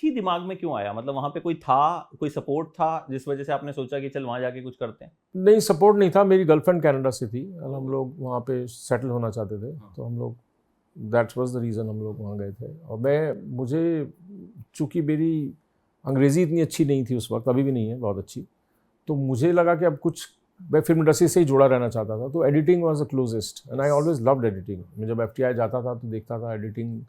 ही दिमाग में क्यों आया? मतलब वहाँ पे कोई था, कोई सपोर्ट था जिस वजह से आपने सोचा कि चल वहाँ जाके कुछ करते हैं? नहीं, सपोर्ट नहीं था। मेरी गर्लफ्रेंड कनाडा से थी और हम लोग वहाँ पे सेटल होना चाहते थे, तो हम लोग दैट वाज द रीज़न हम लोग वहाँ गए थे। और मुझे चूँकि मेरी अंग्रेज़ी इतनी अच्छी नहीं थी उस वक्त, अभी भी नहीं है बहुत अच्छी, तो मुझे लगा कि अब कुछ मैं फिल्म इंडस्ट्री से ही जुड़ा रहना चाहता था, तो editing was the closest and I always loved editing. मैं जब FTI जाता था तो देखता था एडिटिंग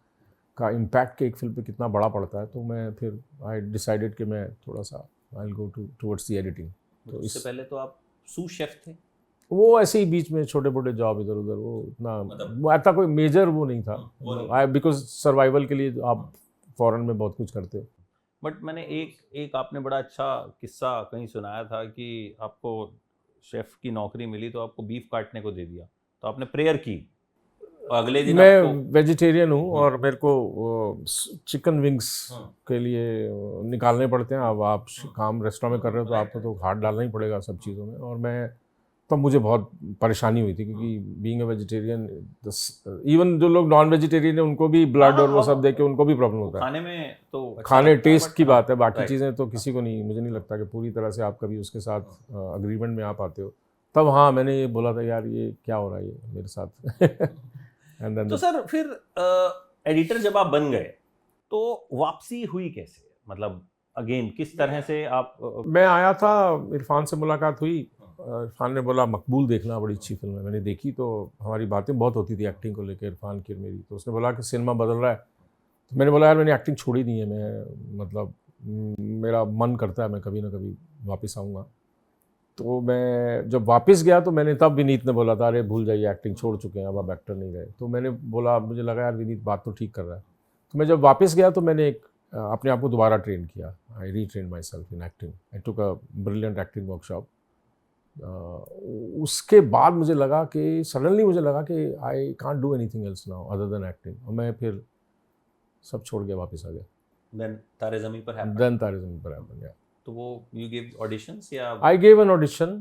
का इम्पैक्ट के एक फिल्म पे कितना बड़ा पड़ता है, तो मैं फिर आई डिसाइडेड कि मैं थोड़ा सा I will go towards the editing. तो इससे पहले तो आप सूस शेफ थे। वो ऐसे ही बीच में छोटे मोटे जॉब इधर उधर, वो इतना वो ऐसा कोई मेजर वो नहीं था, बिकॉज सर्वाइवल के लिए आप फॉरेन में बहुत कुछ करते हो। बट मैंने एक आपने बड़ा अच्छा किस्सा कहीं सुनाया था कि आपको शेफ की नौकरी मिली तो आपको बीफ काटने को दे दिया, तो आपने प्रेयर की और अगले दिन मैं आपको वेजिटेरियन हूँ और मेरे को चिकन विंग्स के लिए निकालने पड़ते हैं। अब आप काम रेस्टोरेंट में कर रहे हो तो आपको तो हाथ डालना ही पड़ेगा सब चीज़ों में, और मैं तब मुझे बहुत परेशानी हुई थी क्योंकि बीइंग अ वेजिटेरियन, इवन जो लोग नॉन वेजिटेरियन है उनको भी ब्लड और वो सब देख के उनको भी प्रॉब्लम होता है। खाने में तो अच्छा खाने लगता है, टेस्ट but की हाँ, बात है, बाकी right. चीज़ें तो किसी को नहीं, मुझे नहीं लगता कि पूरी तरह से आप कभी उसके साथ अग्रीमेंट में आ पाते हो। तब हाँ, मैंने ये बोला था यार ये क्या हो रहा है ये मेरे साथ। And then तो सर फिर एडिटर जब आप बन गए तो वापसी हुई कैसे? मतलब अगेन किस तरह से आप मैं आया था, इरफान से मुलाकात हुई, इरफान ने बोला मकबूल देखना, बड़ी अच्छी फिल्म है। मैंने देखी तो हमारी बातें बहुत होती थी एक्टिंग को लेकर, इरफान की और मेरी। तो उसने बोला कि सिनेमा बदल रहा है, तो मैंने बोला यार मैंने एक्टिंग छोड़ी नहीं है, मैं मतलब मेरा मन करता है मैं कभी ना कभी वापस आऊँगा। तो मैं जब वापस गया तो मैंने तब विनीत ने बोला था अरे भूल जाइए एक्टिंग छोड़ चुके हैं, अब आप एक्टर नहीं रहे। तो मैंने बोला, मुझे लगा यार विनीत बात तो ठीक कर रहा है। तो मैं जब वापस गया तो मैंने अपने आप को दोबारा ट्रेन किया। I retrain myself in acting, I took a brilliant acting workshop. उसके बाद मुझे लगा कि सडनली मुझे लगा कि I can't do anything else now other than acting, और मैं फिर सब छोड़ के वापस आ गया। देन तारे ज़मीं पर happened? देन तारे ज़मीं पर happened, yeah. तो वो यू गिव ऑडिशंस या I gave an audition.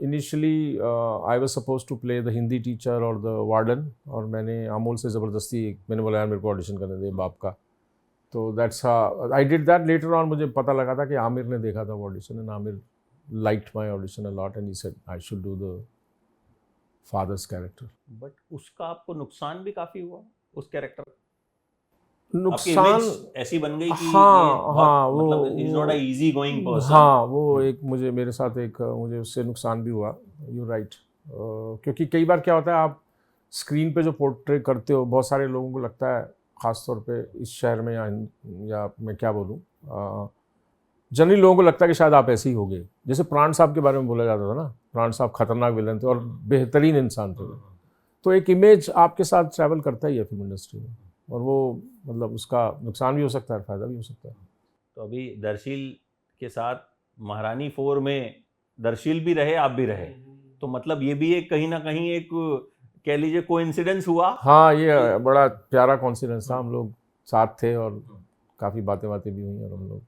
Initially, I was supposed to play the Hindi teacher or the warden, और मैंने अमोल से ज़बरदस्ती मैंने बोला यार मेरे को ऑडिशन करने दे बाप का। तो that's how I did that. Later on मुझे पता लगा था कि आमिर ने देखा था वो audition, and Aamir liked my audition a lot and he said I should do the father's character. But उसका आपको नुकसान भी काफ़ी हुआ उस कैरेक्टर? आपकी नुकसान इमेज ऐसी बन गई कि हाँ ये हाँ बहुत मतलब is not a easy going person. हाँ वो एक मुझे मेरे साथ एक मुझे उससे नुकसान भी हुआ। यू राइट, क्योंकि कई बार क्या होता है आप स्क्रीन पे जो पोर्ट्रे करते हो, बहुत सारे लोगों को लगता है ख़ास तौर पे इस शहर में या मैं क्या बोलूँ, जनरली लोगों को लगता है कि शायद आप ऐसे ही होगे। जैसे प्राण साहब के बारे में बोला जाता था ना, प्राण साहब खतरनाक विलन थे और बेहतरीन इंसान थे। तो एक इमेज आपके साथ ट्रैवल करता ही है फिल्म इंडस्ट्री में, और वो मतलब उसका नुकसान भी हो सकता है, फ़ायदा भी हो सकता है। तो अभी दरशील के साथ महारानी 4 में दरशील भी रहे, आप भी रहे, तो मतलब ये भी एक कहीं ना कहीं एक कह लीजिए कोइंसिडेंस हुआ। हाँ, ये बड़ा प्यारा कोइंसिडेंस था। हम लोग साथ थे और काफ़ी बातें भी हुई और हम लोग